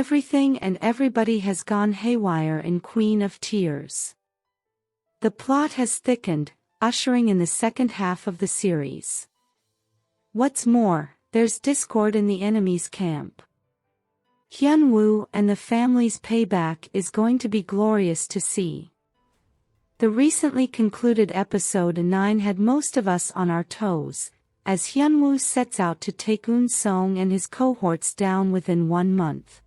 Everything and everybody has gone haywire in Queen of Tears. The plot has thickened, ushering in the second half of the series. What's more, there's discord in the enemy's camp. Hyun-Woo and the family's payback is going to be glorious to see. The recently concluded episode 9 had most of us on our toes, as Hyun-Woo sets out to take Eun-Song and his cohorts down within 1 month.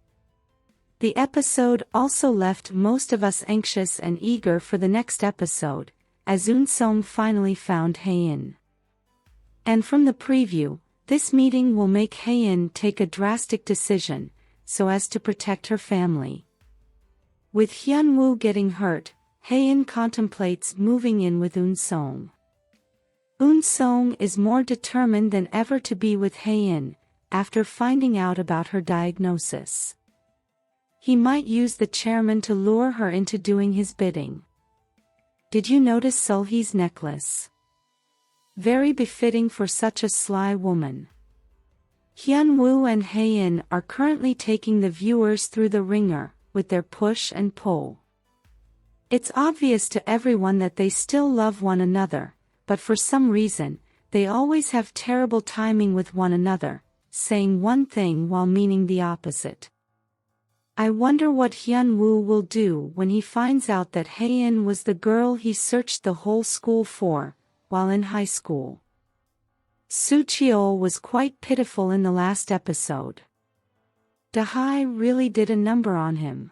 The episode also left most of us anxious and eager for the next episode, as Eun-Song finally found Hae-In. And from the preview, this meeting will make Hae-In take a drastic decision, so as to protect her family. With Hyun-Woo getting hurt, Hae-In contemplates moving in with Eun-Song. Eun-Song is more determined than ever to be with Hae-In, after finding out about her diagnosis. He might use the chairman to lure her into doing his bidding. Did you notice Seul-hee's necklace? Very befitting for such a sly woman. Hyun-Woo and Hae-In are currently taking the viewers through the ringer, with their push and pull. It's obvious to everyone that they still love one another, but for some reason, they always have terrible timing with one another, saying one thing while meaning the opposite. I wonder what Hyun-Woo will do when he finds out that Hae-In was the girl he searched the whole school for, while in high school. Soo Cheol was quite pitiful in the last episode. Dae really did a number on him.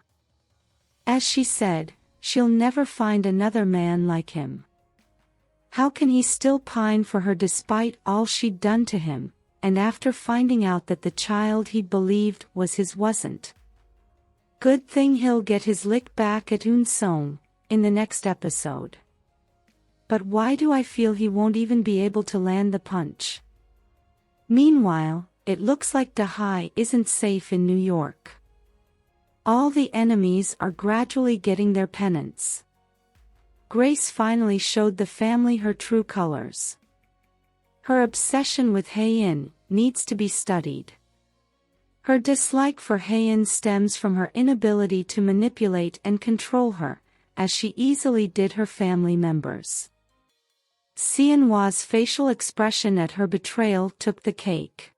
As she said, she'll never find another man like him. How can he still pine for her despite all she'd done to him, and after finding out that the child he believed was his wasn't? Good thing he'll get his lick back at Eun-Song, in the next episode. But why do I feel he won't even be able to land the punch? Meanwhile, it looks like Dae isn't safe in New York. All the enemies are gradually getting their penance. Grace finally showed the family her true colors. Her obsession with Hae-In needs to be studied. Her dislike for Hae-In stems from her inability to manipulate and control her, as she easily did her family members. Seon-hwa's facial expression at her betrayal took the cake.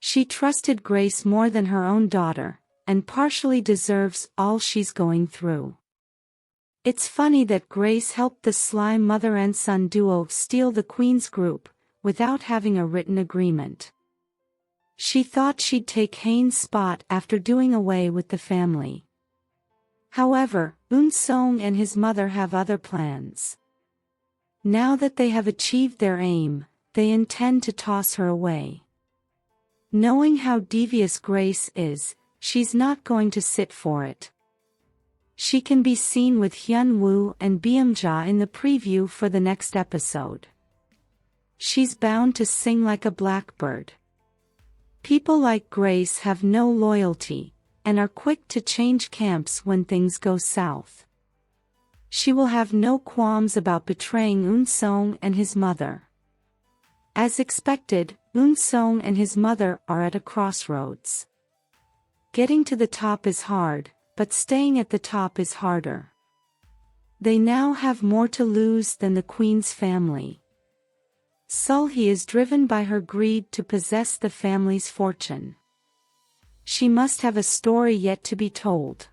She trusted Grace more than her own daughter, and partially deserves all she's going through. It's funny that Grace helped the sly mother and son duo steal the Queen's group, without having a written agreement. She thought she'd take Hae-In's spot after doing away with the family. However, Eun-Song and his mother have other plans. Now that they have achieved their aim, they intend to toss her away. Knowing how devious Grace is, she's not going to sit for it. She can be seen with Hyun-Woo and Beom-ja in the preview for the next episode. She's bound to sing like a blackbird. People like Grace have no loyalty, and are quick to change camps when things go south. She will have no qualms about betraying Eun-Song and his mother. As expected, Eun-Song and his mother are at a crossroads. Getting to the top is hard, but staying at the top is harder. They now have more to lose than the Queen's family. Seul-hee is driven by her greed to possess the family's fortune. She must have a story yet to be told.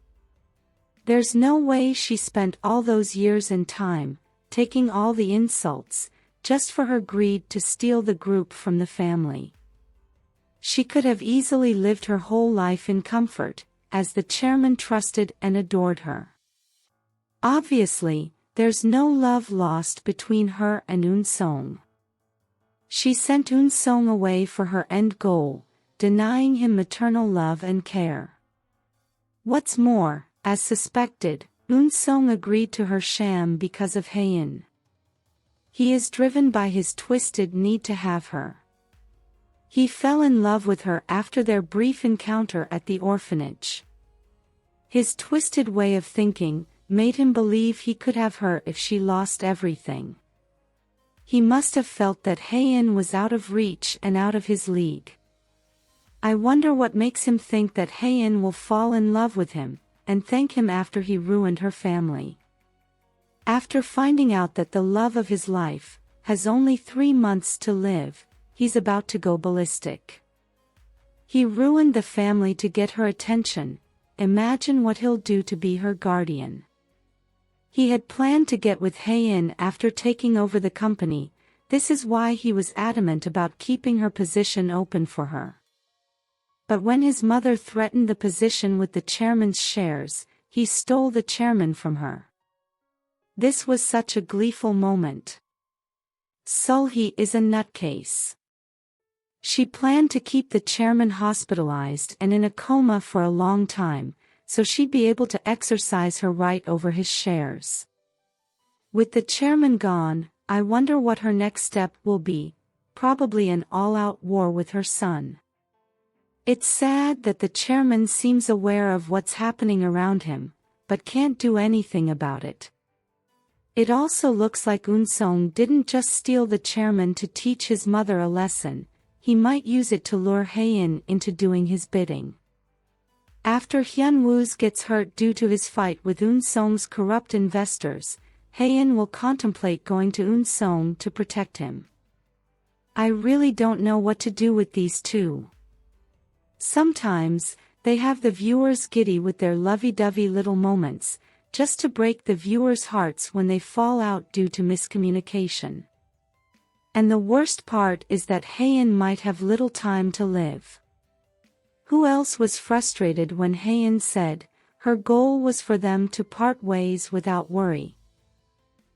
There's no way she spent all those years and time, taking all the insults, just for her greed to steal the group from the family. She could have easily lived her whole life in comfort, as the chairman trusted and adored her. Obviously, there's no love lost between her and Eun-Song. She sent Eun-Song away for her end goal, denying him maternal love and care. What's more, as suspected, Eun-Song agreed to her sham because of Hae-In. He is driven by his twisted need to have her. He fell in love with her after their brief encounter at the orphanage. His twisted way of thinking made him believe he could have her if she lost everything. He must have felt that Hae-In was out of reach and out of his league. I wonder what makes him think that Hae-In will fall in love with him, and thank him after he ruined her family. After finding out that the love of his life has only 3 months to live, he's about to go ballistic. He ruined the family to get her attention. Imagine what he'll do to be her guardian. He had planned to get with Hae-In after taking over the company. This is why he was adamant about keeping her position open for her. But when his mother threatened the position with the chairman's shares, he stole the chairman from her. This was such a gleeful moment. Seul-hee is a nutcase. She planned to keep the chairman hospitalized and in a coma for a long time, so she'd be able to exercise her right over his shares. With the chairman gone, I wonder what her next step will be, probably an all-out war with her son. It's sad that the chairman seems aware of what's happening around him, but can't do anything about it. It also looks like Eun-Seong didn't just steal the chairman to teach his mother a lesson, he might use it to lure Hae-In into doing his bidding. After Hyun-Woo gets hurt due to his fight with Eun-Seong's corrupt investors, Hae-In will contemplate going to Eun-Seong to protect him. I really don't know what to do with these two. Sometimes, they have the viewers giddy with their lovey-dovey little moments, just to break the viewers' hearts when they fall out due to miscommunication. And the worst part is that Hae-In might have little time to live. Who else was frustrated when Hae-In said, her goal was for them to part ways without worry?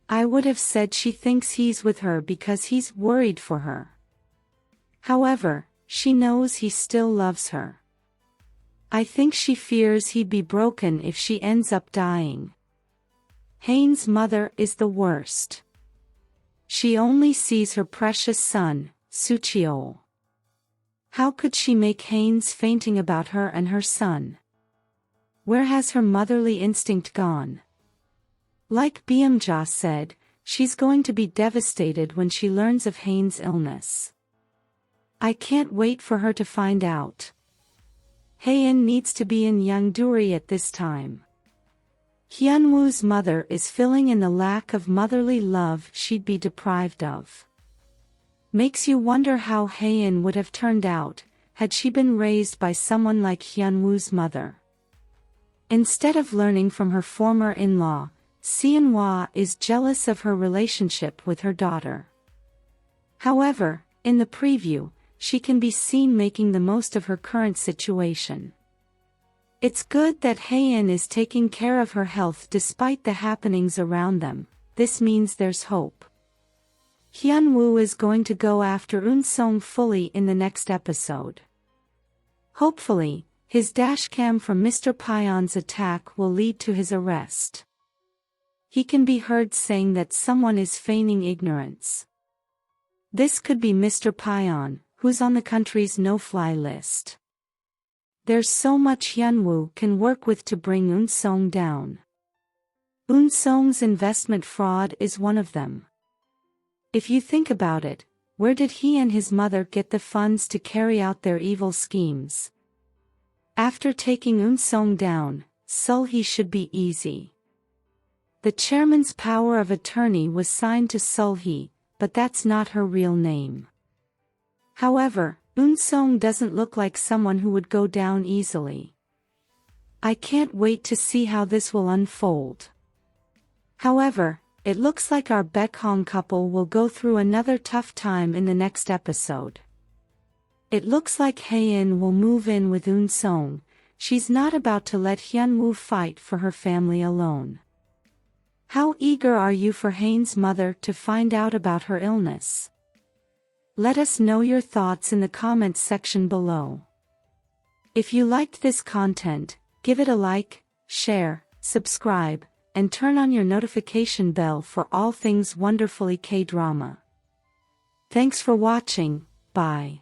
I would have said she thinks he's with her because he's worried for her. However, she knows he still loves her. I think she fears he'd be broken if she ends up dying. Hae-In's mother is the worst. She only sees her precious son, Soo Hyun. How could she make Hae-In's fainting about her and her son? Where has her motherly instinct gone? Like Byung-ja said, she's going to be devastated when she learns of Hae-In's illness. I can't wait for her to find out. Hae-In needs to be in Yeongdeuri at this time. Hyun-Woo's mother is filling in the lack of motherly love she'd be deprived of. Makes you wonder how Hae-In would have turned out, had she been raised by someone like Hyun-Woo's mother. Instead of learning from her former in-law, Seon-hwa is jealous of her relationship with her daughter. However, in the preview, she can be seen making the most of her current situation. It's good that Hae-In is taking care of her health despite the happenings around them. This means there's hope. Hyun-Woo is going to go after Eun-Seong fully in the next episode. Hopefully, his dashcam from Mr. Pyon's attack will lead to his arrest. He can be heard saying that someone is feigning ignorance. This could be Mr. Pyon, who's on the country's no-fly list. There's so much Hyun-Woo can work with to bring Eun-Seong down. Eun-Seong's investment fraud is one of them. If you think about it, where did he and his mother get the funds to carry out their evil schemes? After taking Eun-Seong down, Seul-hee should be easy. The chairman's power of attorney was signed to Seul-hee, but that's not her real name. However, Eun-Seong doesn't look like someone who would go down easily. I can't wait to see how this will unfold. However, it looks like our Baek-hong couple will go through another tough time in the next episode. It looks like Hae-In will move in with Eun-Seong. She's not about to let Hyun-Woo fight for her family alone. How eager are you for Hae-In's mother to find out about her illness? Let us know your thoughts in the comments section below. If you liked this content, give it a like, share, subscribe, and turn on your notification bell for all things wonderfully K-drama. Thanks for watching, bye.